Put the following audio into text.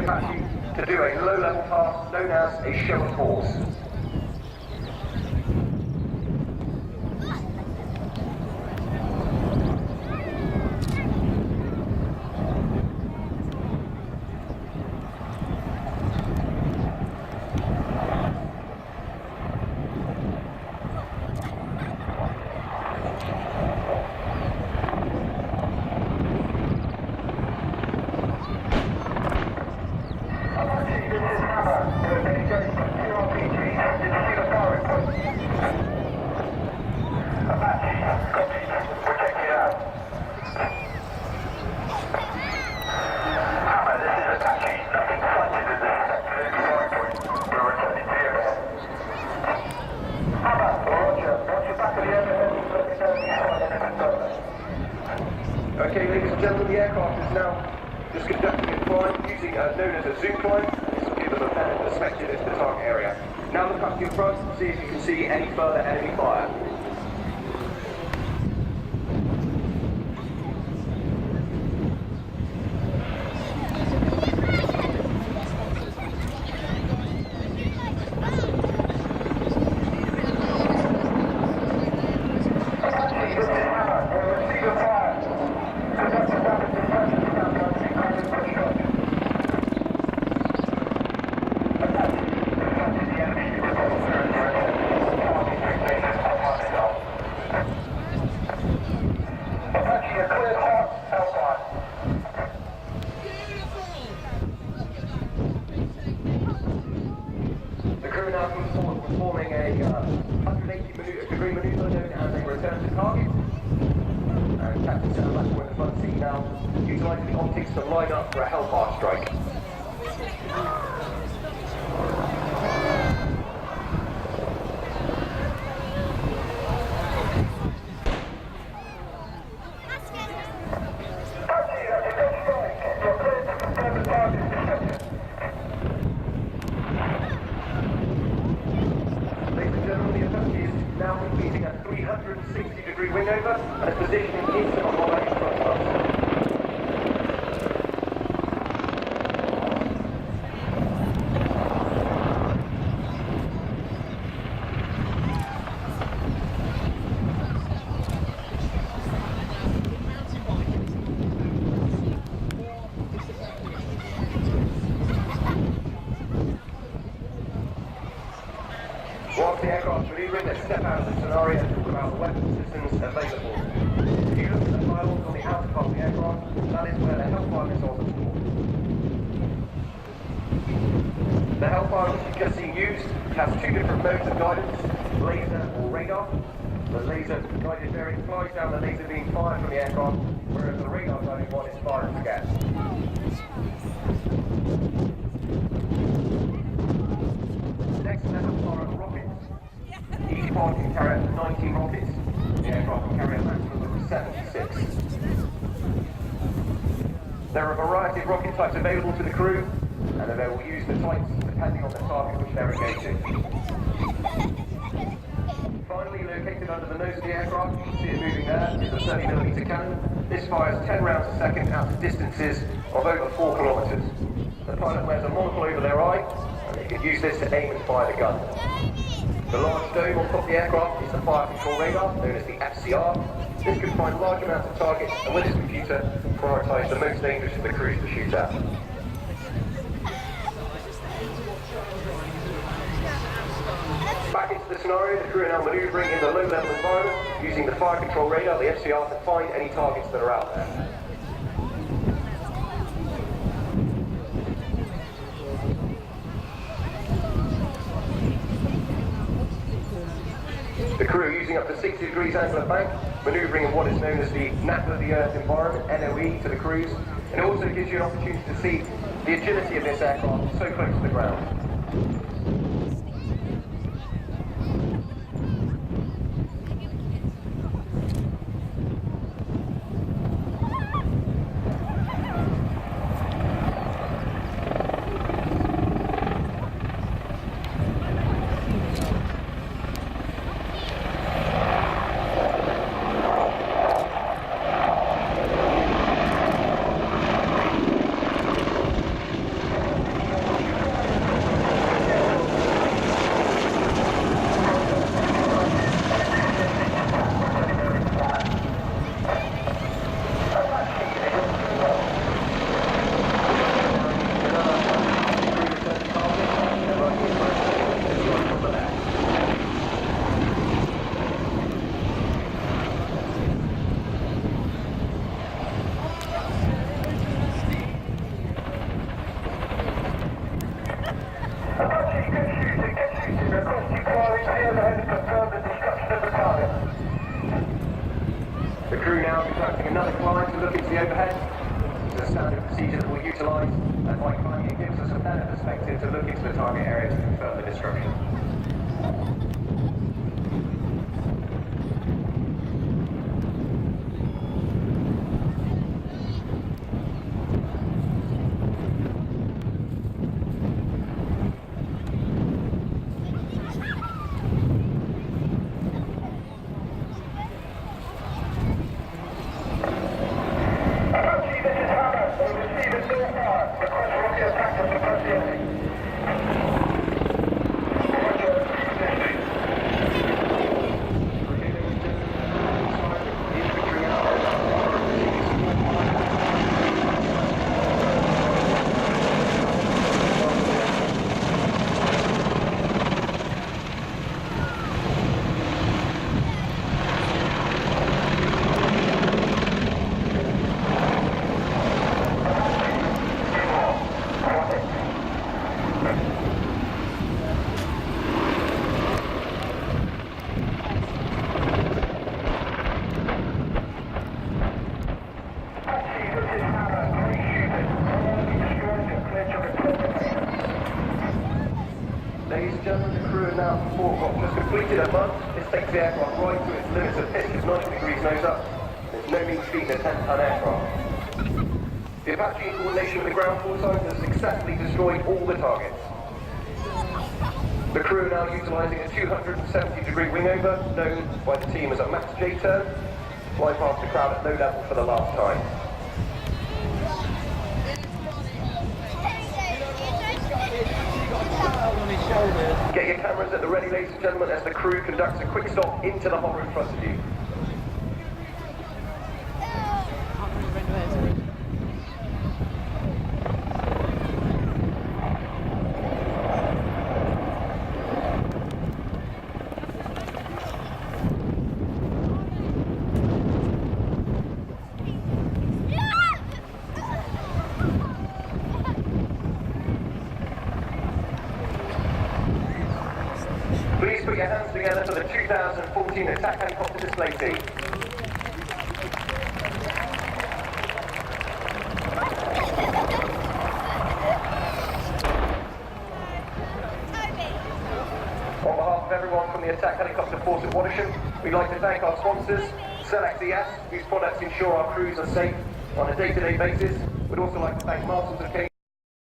the Apache to do a low-level task known as a show of force. Okay, ladies and gentlemen, the aircraft is now just conducting a climb using known as a zoom climb. This will give them a better perspective into the target area. Now look up to your front to see if you can see any further enemy fire. Performing a 180-degree maneuver known as a return to target. And Captain Sam back in the front seat now, utilising the optics to line up for a Hellfire strike. Now completing a 360-degree wingover and a positioning into the hollow in front of us. Whilst the aircraft's manoeuvring, let's step out of the scenario and talk about the weapon systems available. If you look at the pylons on the outer part of the aircraft, that is where the Hellfire missiles are stored. The Hellfire, which you've just seen used, has two different modes of guidance, laser or radar. The laser guided variant flies down the laser beam fired from the aircraft, whereas the radar guided one is fire and scan. Next to the Hellfire are rockets. Each pod can carry up to 19 rockets. The aircraft can carry a maximum of 76. There are a variety of rocket types available to the crew, and they will use the types depending on the target which they're engaging. Finally, located under the nose of the aircraft, you can see it moving there, is a 30mm cannon. This fires 10 rounds a second out to distances of over 4 kilometers. The pilot wears a monocle over their eye, and they can use this to aim and fire the gun. The large dome on top of the aircraft is the fire control radar, known as the FCR. This can find large amounts of targets, and with its computer, prioritise the most dangerous of the crews to shoot at. Back into the scenario, the crew are now manoeuvring in the low-level environment, using the fire control radar, the FCR, to find any targets that are out there. The crew using up to 60 degrees angle of bank, manoeuvring in what is known as the nap of the earth environment, NOE, to the crews, and it also gives you an opportunity to see the agility of this aircraft so close to the ground. and by climbing it gives us a better perspective to look into the target area to confirm the destruction. Ladies and gentlemen, the crew are now performed just completed a month. This takes the aircraft right to its limits of pitch of 90 degrees nose up. There's no mean feat in a 10-ton aircraft. The Apache, in coordination with the ground force, has successfully destroyed all the targets. The crew are now utilising a 270-degree wingover, known by the team as a Max J turn, to fly past the crowd at low level for the last time. Get your cameras at the ready, ladies and gentlemen, as the crew conducts a quick stop into the hopper in front of you. Please put your hands together for the 2014 Attack Helicopter Display team. On behalf of everyone from the Attack Helicopter Force at Watersham, we'd like to thank our sponsors, Select ES, whose products ensure our crews are safe on a day-to-day basis. We'd also like to thank Masters of K